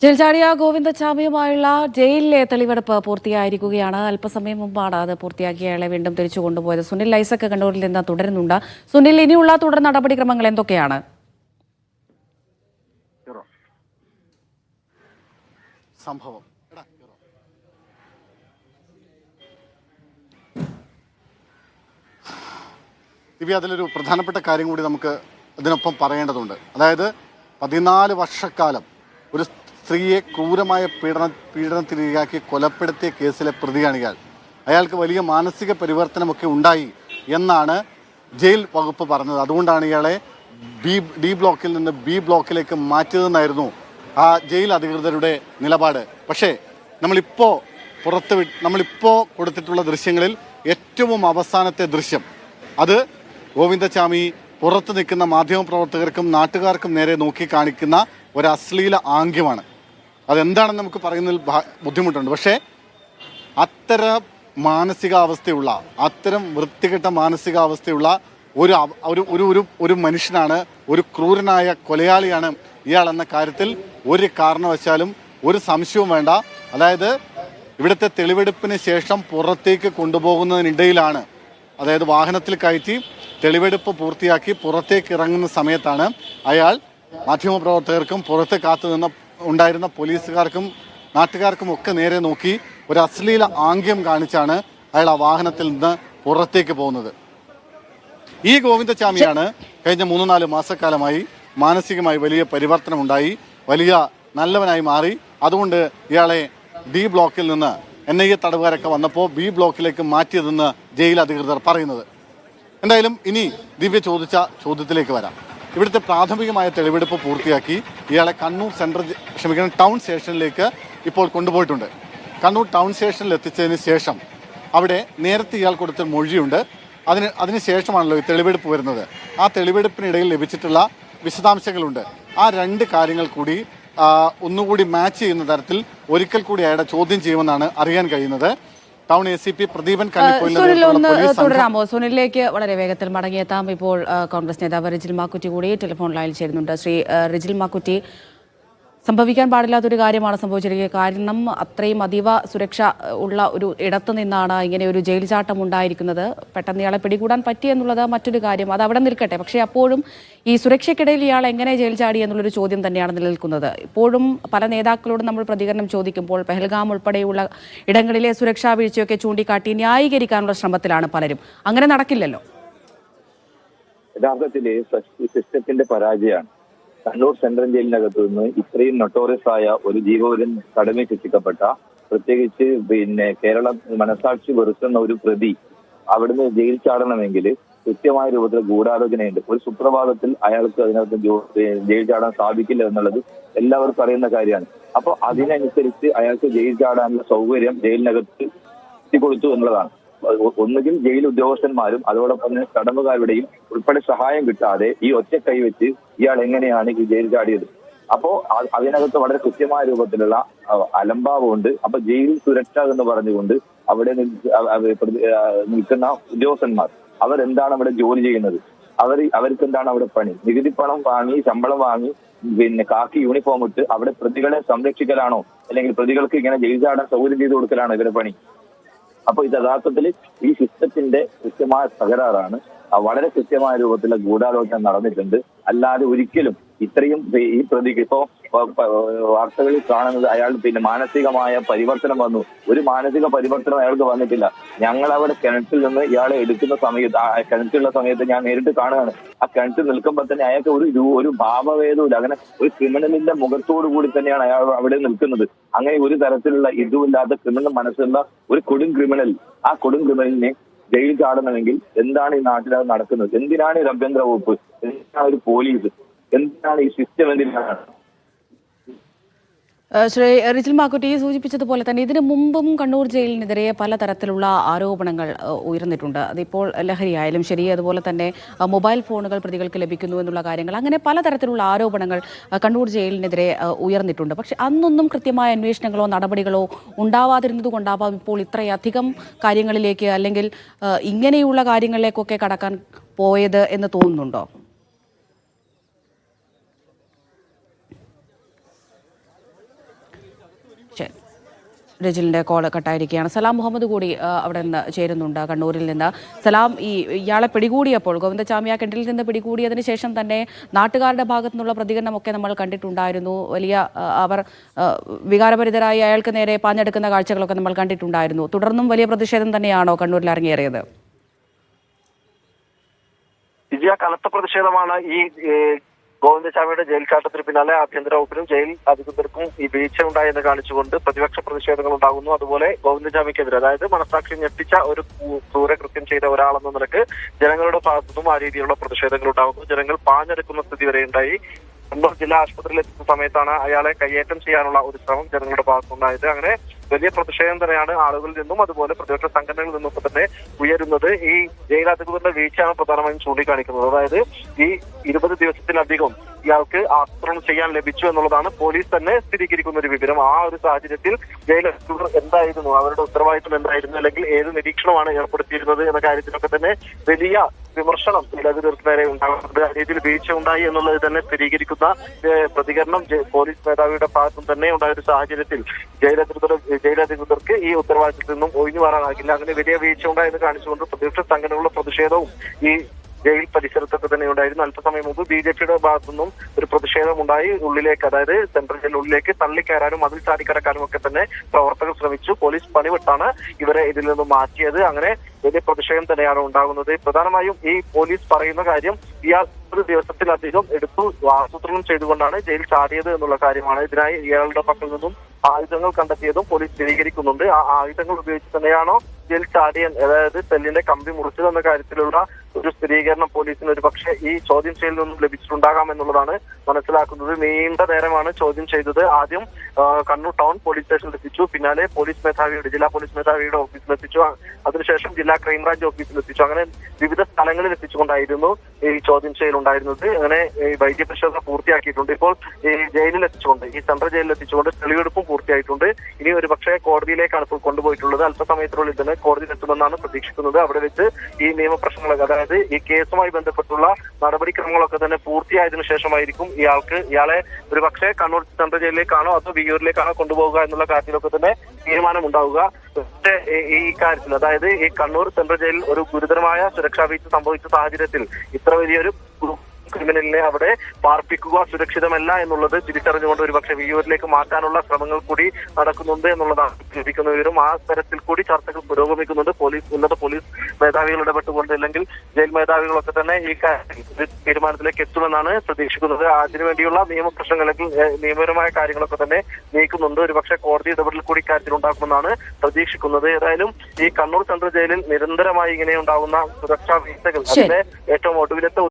ജയിൽചാടിയ ഗോവിന്ദച്ചാമിയുമായുള്ള ജയിലിലെ തെളിവെടുപ്പ് പൂർത്തിയായിരിക്കുകയാണ്. അല്പസമയം മുമ്പാണ് അത് പൂർത്തിയാക്കിയ അയാളെ വീണ്ടും തിരിച്ചു കൊണ്ടുപോയത്. സുനിൽ ഐസക് കണ്ണൂരിൽ നിന്ന് തുടരുന്നുണ്ട്. സുനിൽ, ഇനിയുള്ള തുടർ നടപടിക്രമങ്ങൾ എന്തൊക്കെയാണ്? സംഭവം ദിവ്യ, അതിലൊരു പ്രധാനപ്പെട്ട കാര്യം കൂടി നമുക്ക് ഇതിനൊപ്പം പറയേണ്ടതുണ്ട്. അതായത് 14 വർഷക്കാലം ഒരു സ്ത്രീയെ ക്രൂരമായ പീഡനത്തിനിരയാക്കി കൊലപ്പെടുത്തിയ കേസിലെ പ്രതിയാണ് ഇയാൾ. അയാൾക്ക് വലിയ മാനസിക പരിവർത്തനമൊക്കെ ഉണ്ടായി എന്നാണ് ജയിൽ വകുപ്പ് പറഞ്ഞത്. അതുകൊണ്ടാണ് ഇയാളെ ഡി ബ്ലോക്കിൽ നിന്ന് ബി ബ്ലോക്കിലേക്ക് മാറ്റിയതെന്നായിരുന്നു ആ ജയിൽ അധികൃതരുടെ നിലപാട്. പക്ഷേ നമ്മളിപ്പോൾ കൊടുത്തിട്ടുള്ള ദൃശ്യങ്ങളിൽ ഏറ്റവും അവസാനത്തെ ദൃശ്യം അത് ഗോവിന്ദച്ചാമി പുറത്ത് നിൽക്കുന്ന മാധ്യമപ്രവർത്തകർക്കും നാട്ടുകാർക്കും നേരെ നോക്കി കാണിക്കുന്ന ഒരു അശ്ലീല ആംഗ്യമാണ്. അതെന്താണെന്ന് നമുക്ക് പറയുന്നതിൽ ബുദ്ധിമുട്ടുണ്ട്. പക്ഷേ അത്തരം മാനസികാവസ്ഥയുള്ള, അത്തരം വൃത്തികെട്ട മാനസികാവസ്ഥയുള്ള ഒരു മനുഷ്യനാണ്, ഒരു ക്രൂരനായ കൊലയാളിയാണ് ഇയാൾ എന്ന കാര്യത്തിൽ ഒരു കാരണവശാലും ഒരു സംശയവും വേണ്ട. അതായത് ഇവിടുത്തെ തെളിവെടുപ്പിന് ശേഷം പുറത്തേക്ക് കൊണ്ടുപോകുന്നതിനിടയിലാണ്, അതായത് വാഹനത്തിൽ കയറ്റി തെളിവെടുപ്പ് പൂർത്തിയാക്കി പുറത്തേക്ക് ഇറങ്ങുന്ന സമയത്താണ് അയാൾ മാധ്യമപ്രവർത്തകർക്കും പുറത്ത് ഉണ്ടായിരുന്ന പോലീസുകാർക്കും നാട്ടുകാർക്കും ഒക്കെ നേരെ നോക്കി ഒരു അശ്ലീല ആംഗ്യം കാണിച്ചാണ് അയാൾ ആ വാഹനത്തിൽ നിന്ന് പുറത്തേക്ക് പോകുന്നത്. ഈ ഗോവിന്ദച്ചാമിയാണ് കഴിഞ്ഞ 3-4 മാസക്കാലമായി മാനസികമായി വലിയ പരിവർത്തനമുണ്ടായി, വലിയ നല്ലവനായി മാറി. അതുകൊണ്ട് ഇയാളെ ഡി ബ്ലോക്കിൽ നിന്ന് NIA തടവുകാരൊക്കെ വന്നപ്പോൾ ബി ബ്ലോക്കിലേക്ക് മാറ്റിയതെന്ന് ജയിൽ അധികൃതർ പറയുന്നത്. എന്തായാലും ഇനി ദിവ്യ ചോദിച്ച ചോദ്യത്തിലേക്ക് വരാം. ഇവിടുത്തെ പ്രാഥമികമായ തെളിവെടുപ്പ് പൂർത്തിയാക്കി ഇയാളെ ടൗൺ സ്റ്റേഷനിലേക്ക് ഇപ്പോൾ കൊണ്ടുപോയിട്ടുണ്ട്. കണ്ണൂർ ടൗൺ സ്റ്റേഷനിൽ എത്തിച്ചതിന് ശേഷം അവിടെ നേരത്തെ ഇയാൾ കൊടുത്ത മൊഴിയുണ്ട്. അതിന് ശേഷമാണല്ലോ ഈ തെളിവെടുപ്പ് വരുന്നത്. ആ തെളിവെടുപ്പിനിടയിൽ ലഭിച്ചിട്ടുള്ള വിശദാംശങ്ങളുണ്ട്. ആ 2 കാര്യങ്ങൾ കൂടി ഒന്നുകൂടി മാച്ച് ചെയ്യുന്ന തരത്തിൽ ഒരിക്കൽ കൂടി അയാളെ ചോദ്യം ചെയ്യുമെന്നാണ് അറിയാൻ കഴിയുന്നത്. ടൗൺ ACP പ്രദീപൻ തുടരാമോ? സുനിലിലേക്ക് വളരെ വേഗത്തിൽ മടങ്ങിയെത്താം. ഇപ്പോൾ കോൺഗ്രസ് നേതാവ് റിജിൽ മാക്കുറ്റി കൂടി ടെലിഫോൺ ലൈനിൽ ചേരുന്നുണ്ട്. ശ്രീ റിജിൽ മാക്കുറ്റി, സംഭവിക്കാൻ പാടില്ലാത്തൊരു കാര്യമാണ് സംഭവിച്ചിരിക്കുന്നത്. കാരണം അത്രയും അതീവ സുരക്ഷ ഉള്ള ഒരു ഇടത്തു നിന്നാണ് ഇങ്ങനെ ഒരു ജയിൽ ചാട്ടം ഉണ്ടായിരിക്കുന്നത്. പെട്ടെന്ന് ഇയാളെ പിടികൂടാൻ പറ്റിയെന്നുള്ളത് മറ്റൊരു കാര്യം, അത് അവിടെ നിൽക്കട്ടെ. പക്ഷേ അപ്പോഴും ഈ സുരക്ഷയ്ക്കിടയിൽ ഇയാൾ എങ്ങനെ ജയിൽ ചാടി എന്നുള്ളൊരു ചോദ്യം തന്നെയാണ് നിലനിൽക്കുന്നത്. ഇപ്പോഴും പല നേതാക്കളോടും നമ്മൾ പ്രതികരണം ചോദിക്കുമ്പോൾ പെഹൽഗാം ഉൾപ്പെടെയുള്ള ഇടങ്ങളിലെ സുരക്ഷാ വീഴ്ചയൊക്കെ ചൂണ്ടിക്കാട്ടി ന്യായീകരിക്കാനുള്ള ശ്രമത്തിലാണ് പലരും. അങ്ങനെ നടക്കില്ലല്ലോ. യഥാർത്ഥത്തിൽ സിസ്റ്റത്തിന്റെ പരാജയമാണ്. കണ്ണൂർ സെൻട്രൽ ജയിലിനകത്ത് നിന്ന് ഇത്രയും നൊട്ടോറിയസ് ആയ ഒരു ജീവപര്യൻ തടവിൽ ശിക്ഷിക്കപ്പെട്ട, പ്രത്യേകിച്ച് കേരളം മനസാക്ഷി വെറുക്കുന്ന ഒരു പ്രതി അവിടുന്ന് ജയിൽ ചാടണമെങ്കിൽ കൃത്യമായ രൂപത്തിൽ ഗൂഢാലോചനയുണ്ട്. ഒരു സുപ്രഭാതത്തിൽ അയാൾക്ക് അതിനകത്ത് ജയിൽ ചാടാൻ സാധിക്കില്ല എന്നുള്ളത് എല്ലാവർക്കും അറിയുന്ന കാര്യമാണ്. അപ്പോൾ അതിനനുസരിച്ച് അയാൾക്ക് ജയിൽ ചാടാനുള്ള സൗകര്യം ജയിലിനകത്ത് എത്തിക്കൊടുത്തു എന്നുള്ളതാണ്. ഒന്നുകിൽ ജയിൽ ഉദ്യോഗസ്ഥന്മാരും അതോടൊപ്പം തന്നെ തടവുകാരുടെയും ഉൾപ്പെടെ സഹായം കിട്ടാതെ ഈ ഒറ്റ കൈവച്ച് ഇയാൾ എങ്ങനെയാണ് ഈ ജയിൽ ചാടിയത്? അപ്പോ അതിനകത്ത് വളരെ കൃത്യമായ രൂപത്തിലുള്ള അലംഭാവമുണ്ട്. അപ്പൊ ജയിൽ സുരക്ഷ എന്ന് പറഞ്ഞുകൊണ്ട് അവിടെ നിൽക്കുന്ന ഉദ്യോഗസ്ഥന്മാർ അവരെന്താണ് അവിടെ ജോലി ചെയ്യുന്നത്? അവർക്ക് എന്താണ് അവിടെ പണി? നികുതി പണം വാങ്ങി, ശമ്പളം വാങ്ങി, കാക്കി യൂണിഫോം ഇട്ട് അവിടെ പ്രതികളെ സംരക്ഷിക്കലാണോ, അല്ലെങ്കിൽ പ്രതികൾക്ക് ഇങ്ങനെ ജയിൽ ചാടാൻ സൗകര്യം ചെയ്തു കൊടുക്കലാണോ ഇവരുടെ പണി? അപ്പൊ ഇത് യഥാർത്ഥത്തിൽ ഈ സിസ്റ്റത്തിന്റെ കൃത്യമായ തകരാറാണ്. വളരെ കൃത്യമായ രൂപത്തിലുള്ള ഗൂഢാലോചന നടന്നിട്ടുണ്ട്. അല്ലാതെ ഒരിക്കലും ഇത്രയും ഈ പ്രതിക്ക് ഇപ്പോ വാർത്തകളിൽ കാണുന്നത് അയാൾ മാനസികമായ പരിവർത്തനം വന്നു. ഒരു മാനസിക പരിവർത്തനം അയാൾക്ക് വന്നിട്ടില്ല. ഞങ്ങൾ അവിടെ കിണറ്റിൽ നിന്ന് ഇയാളെ എടുക്കുന്ന സമയത്ത്, കിണറ്റിലുള്ള സമയത്ത് ഞാൻ നേരിട്ട് കാണുകയാണ്. ആ കിണറ്റിൽ നിൽക്കുമ്പോൾ തന്നെ അയാൾക്ക് ഒരു ഭാവവേദവും അങ്ങനെ ഒരു ക്രിമിനലിന്റെ മുഖത്തോടു കൂടി തന്നെയാണ് അയാൾ അവിടെ നിൽക്കുന്നത്. അങ്ങനെ ഒരു തരത്തിലുള്ള ഇതുമില്ലാത്ത ക്രിമിനൽ മനസ്സുള്ള ഒരു കൊടും ക്രിമിനൽ, ആ കൊടും ക്രിമിനലിനെ ജയിൽ ചാടണമെങ്കിൽ എന്താണ് ഈ നാട്ടിനകത്ത് നടക്കുന്നത്? എന്തിനാണ് ഈ ആഭ്യന്തര വകുപ്പ്? എന്തിനാണ് ഒരു പോലീസ്? എന്തിനാണ് ഈ സിസ്റ്റം? എന്തിനാണ്? ശ്രീ റിജിൽ മാക്കുറ്റി സൂചിപ്പിച്ചതുപോലെ തന്നെ ഇതിനു മുമ്പും കണ്ണൂർ ജയിലിനെതിരെ പലതരത്തിലുള്ള ആരോപണങ്ങൾ ഉയർന്നിട്ടുണ്ട്. അതിപ്പോൾ ലഹരിയായാലും ശരി, അതുപോലെ തന്നെ മൊബൈൽ ഫോണുകൾ പ്രതികൾക്ക് ലഭിക്കുന്നു എന്നുള്ള കാര്യങ്ങൾ, അങ്ങനെ പലതരത്തിലുള്ള ആരോപണങ്ങൾ കണ്ണൂർ ജയിലിനെതിരെ ഉയർന്നിട്ടുണ്ട്. പക്ഷെ അന്നൊന്നും കൃത്യമായ അന്വേഷണങ്ങളോ നടപടികളോ ഉണ്ടാവാതിരുന്നത് കൊണ്ടാവാം ഇപ്പോൾ ഇത്രയധികം കാര്യങ്ങളിലേക്ക്, അല്ലെങ്കിൽ ഇങ്ങനെയുള്ള കാര്യങ്ങളിലേക്കൊക്കെ കടക്കാൻ പോയത് എന്ന് തോന്നുന്നുണ്ടോ? ശരി. രജിലിന്റെ കോൾ കട്ടായിരിക്കുകയാണ്. സലാം മുഹമ്മദ് കൂടി അവിടെ നിന്ന് ചേരുന്നുണ്ട്, കണ്ണൂരിൽ നിന്ന്. സലാം, ഇയാളെ പിടികൂടിയപ്പോൾ, ഗോവിന്ദചാമി ആ കിണറ്റിൽ നിന്ന് പിടികൂടിയതിന് ശേഷം തന്നെ നാട്ടുകാരുടെ ഭാഗത്തു നിന്നുള്ള പ്രതികരണമൊക്കെ നമ്മൾ കണ്ടിട്ടുണ്ടായിരുന്നു. വലിയ അവർ വികാരഭരിതരായി അയാൾക്ക് നേരെ പാഞ്ഞെടുക്കുന്ന കാഴ്ചകളൊക്കെ നമ്മൾ കണ്ടിട്ടുണ്ടായിരുന്നു. തുടർന്നും വലിയ പ്രതിഷേധം തന്നെയാണോ കണ്ണൂരിൽ അരങ്ങേറിയത്? വിജയ, കനത്ത പ്രതിഷേധമാണ് ഈ ഗോവിന്ദചാമിയുടെ ജയിൽ ചാട്ടത്തിന് പിന്നാലെ ആഭ്യന്തര വകുപ്പിനും ജയിൽ അധികൃതർക്കും ഈ വീഴ്ച ഉണ്ടായെന്ന് കാണിച്ചുകൊണ്ട് പ്രതിപക്ഷ പ്രതിഷേധങ്ങൾ ഉണ്ടാകുന്നു. അതുപോലെ ഗോവിന്ദചാമിക്കെതിരെ, അതായത് മനസാക്ഷി ഞെട്ടിച്ച ഒരു ക്രൂരകൃത്യം ചെയ്ത ഒരാളെന്ന നിലക്ക് ജനങ്ങളുടെ ഭാഗത്തുനിന്നും ആ രീതിയിലുള്ള പ്രതിഷേധങ്ങൾ ഉണ്ടാകുന്നു. ജനങ്ങൾ പാഞ്ഞെടുക്കുന്ന സ്ഥിതി വരെ ഉണ്ടായി. കണ്ണൂർ ജില്ലാ ആശുപത്രിയിൽ എത്തുന്ന സമയത്താണ് അയാളെ കയ്യേറ്റം ചെയ്യാനുള്ള ഒരു ശ്രമം ജനങ്ങളുടെ ഭാഗത്തുണ്ടായത്. അങ്ങനെ വലിയ പ്രതിഷേധം തന്നെയാണ് ആളുകളിൽ നിന്നും അതുപോലെ പ്രതിപക്ഷ സംഘടനകളിൽ നിന്നൊക്കെ തന്നെ ഉയരുന്നത്. ഈ ജയിലധികൃതരുടെ വീഴ്ചയാണ് പ്രധാനമായും ചൂണ്ടിക്കാണിക്കുന്നത്. അതായത് ഈ 20 ദിവസത്തിലധികം ഇയാൾക്ക് ആസൂത്രണം ചെയ്യാൻ ലഭിച്ചു എന്നുള്ളതാണ് പോലീസ് തന്നെ സ്ഥിരീകരിക്കുന്ന ഒരു വിവരം. ആ ഒരു സാഹചര്യത്തിൽ ജയിലധികൃതർ എന്തായിരുന്നു, അവരുടെ ഉത്തരവാദിത്വം എന്തായിരുന്നു, അല്ലെങ്കിൽ ഏത് നിരീക്ഷണമാണ് ഏർപ്പെടുത്തിയിരുന്നത് എന്ന കാര്യത്തിലൊക്കെ തന്നെ വലിയ വിമർശനം ജയിലധികൃതർക്ക് നേരെ ഉണ്ടാകുന്നുണ്ട്. ആ രീതിയിൽ വീഴ്ച ഉണ്ടായി എന്നുള്ളത് തന്നെ സ്ഥിരീകരിക്കുന്ന പ്രതികരണം പോലീസ് മേധാവിയുടെ ഭാഗത്തും തന്നെ ഉണ്ടായ ഒരു സാഹചര്യത്തിൽ ജയിലധികൃതർക്ക് ഈ ഉത്തരവാദിത്തത്തിൽ നിന്നും ഒഴിഞ്ഞു മാറാനാകില്ല. അങ്ങനെ വലിയ വീഴ്ച ഉണ്ടായെന്ന് കാണിച്ചുകൊണ്ട് പ്രതിപക്ഷ സംഘടനകളുടെ പ്രതിഷേധവും ഈ ജയിൽ പരിസരത്തൊക്കെ തന്നെ ഉണ്ടായിരുന്നു. അല്പസമയം മുമ്പ് BJPയുടെ ഭാഗത്തുനിന്നും ഒരു പ്രതിഷേധം ഉണ്ടായി. ഉള്ളിലേക്ക്, അതായത് സെൻട്രൽ ജയിലിനുള്ളിലേക്ക് തള്ളിക്കയറാനും അതിൽ ചാടിക്കടക്കാനും ഒക്കെ തന്നെ പ്രവർത്തകർ ശ്രമിച്ചു. പോലീസ് പണിവിട്ടാണ് ഇവരെ ഇതിൽ നിന്നും മാറ്റിയത്. അങ്ങനെ വലിയ പ്രതിഷേധം തന്നെയാണ് ഉണ്ടാകുന്നത്. പ്രധാനമായും ഈ പോലീസ് പറയുന്ന കാര്യം, ഇയാൾ 1 ദിവസത്തിലധികം എടുത്തു ആസൂത്രണം ചെയ്തുകൊണ്ടാണ് ജയിൽ ചാടിയത് എന്നുള്ള കാര്യമാണ്. ഇതിനായി ഇയാളുടെ പക്കൽ നിന്നും ആയുധങ്ങൾ കണ്ടെത്തിയതും പോലീസ് സ്ഥിരീകരിക്കുന്നുണ്ട്. ആ ആയുധങ്ങൾ ഉപയോഗിച്ച് തന്നെയാണോ ജയിൽ ചാടിയൻ, അതായത് സെല്ലിന്റെ കമ്പി മുറിച്ചതെന്ന കാര്യത്തിലുള്ള ഒരു സ്ഥിരീകരണം പോലീസിന് ഒരു പക്ഷേ ഈ ചോദ്യം ചെയ്യലിൽ നിന്നും ലഭിച്ചിട്ടുണ്ടാകാം എന്നുള്ളതാണ് മനസ്സിലാക്കുന്നത്. നീണ്ട നേരമാണ് ചോദ്യം ചെയ്തത്. ആദ്യം കണ്ണൂർ ടൗൺ പോലീസ് സ്റ്റേഷനിൽ എത്തിച്ചു, പിന്നാലെ ജില്ലാ പോലീസ് മേധാവിയുടെ ഓഫീസിലെത്തിച്ചു, അതിനുശേഷം ജില്ലാ ക്രൈംബ്രാഞ്ച് ഓഫീസിലെത്തിച്ചു. അങ്ങനെ വിവിധ സ്ഥലങ്ങളിൽ എത്തിച്ചുകൊണ്ടായിരുന്നു ഈ ചോദ്യം ചെയ്യലുണ്ടായിരുന്നത്. അങ്ങനെ വൈദ്യപരിശോധന പൂർത്തിയാക്കിയിട്ടുണ്ട്. ഇപ്പോൾ ഈ ജയിലിൽ എത്തിച്ചുകൊണ്ട്, ഈ സെൻട്രൽ ജയിലിൽ എത്തിച്ചുകൊണ്ട് തെളിവെടുപ്പും പൂർത്തിയായിട്ടുണ്ട്. ഇനി ഒരു പക്ഷേ കോടതിയിലേക്കാണ് ഇപ്പോൾ കൊണ്ടുപോയിട്ടുള്ളത്. അല്പസമയത്തിനുള്ളിൽ തന്നെ കോടതിയിലെത്തുമെന്നാണ് പ്രതീക്ഷിക്കുന്നത്. അവിടെ വെച്ച് ഈ നിയമപ്രശ്നങ്ങളൊക്കെ, അതായത് ഈ കേസുമായി ബന്ധപ്പെട്ടുള്ള നടപടിക്രമങ്ങളൊക്കെ തന്നെ പൂർത്തിയായതിനു ശേഷമായിരിക്കും ഇയാളെ ഒരു പക്ഷേ കണ്ണൂർ സെൻട്രൽ ജയിലിലേക്കാണോ അതോ വിയ്യൂരിലേക്കാണോ കൊണ്ടുപോകുക എന്നുള്ള കാര്യത്തിലൊക്കെ തന്നെ തീരുമാനമുണ്ടാവുക. പക്ഷേ ഈ കാര്യത്തിൽ, അതായത് ഈ കണ്ണൂർ സെൻട്രൽ ജയിലിൽ ഒരു ഗുരുതരമായ സുരക്ഷാ വീഴ്ച സംഭവിച്ച സാഹചര്യത്തിൽ ഇത്ര വലിയൊരു ക്രിമിനലിനെ അവിടെ പാർപ്പിക്കുക സുരക്ഷിതമല്ല എന്നുള്ളത് തിരിച്ചറിഞ്ഞുകൊണ്ട് ഒരുപക്ഷെ വിയ്യൂരിലേക്ക് മാറ്റാനുള്ള ശ്രമങ്ങൾ കൂടി നടക്കുന്നുണ്ട് എന്നുള്ളതാണ് ലഭിക്കുന്ന വിവരം. ആ തരത്തിൽ കൂടി ചർച്ചകൾ പുരോഗമിക്കുന്നുണ്ട്. ഉന്നത പോലീസ് മേധാവികൾ ഇടപെട്ടുകൊണ്ട്, അല്ലെങ്കിൽ ജയിൽ മേധാവികളൊക്കെ തന്നെ ഈ തീരുമാനത്തിലേക്ക് എത്തുമെന്നാണ് പ്രതീക്ഷിക്കുന്നത്. അതിനുവേണ്ടിയുള്ള നിയമപ്രശ്നങ്ങൾ അല്ലെങ്കിൽ നിയമപരമായ കാര്യങ്ങളൊക്കെ തന്നെ നീക്കുന്നുണ്ട്. ഒരുപക്ഷെ കോടതി ഇടപെടൽ കൂടി കാര്യത്തിൽ ഉണ്ടാക്കുമെന്നാണ് പ്രതീക്ഷിക്കുന്നത്. ഏതായാലും ഈ കണ്ണൂർ സെൻട്രൽ ജയിലിൽ നിരന്തരമായി ഇങ്ങനെ ഉണ്ടാകുന്ന സുരക്ഷാ വീഴ്ചകൾ, അതിന്റെ ഏറ്റവും ഒടുവിലത്തെ